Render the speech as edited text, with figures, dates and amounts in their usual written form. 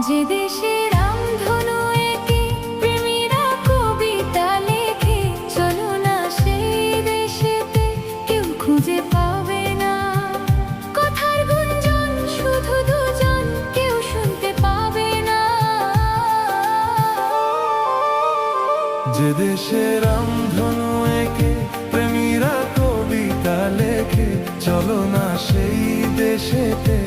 যে দেশে রামধনু এঁকে প্রেমীরা কবিতা লেখে, চলো না সেই দেশেতে, কেউ খুঁজে পাবে না কথার গুঞ্জন, শুধু দুজন, কেউ শুনতে পাবে না। যে দেশে রামধনু এঁকে প্রেমীরা কবিতা লেখে, চলো না সেই দেশেতে,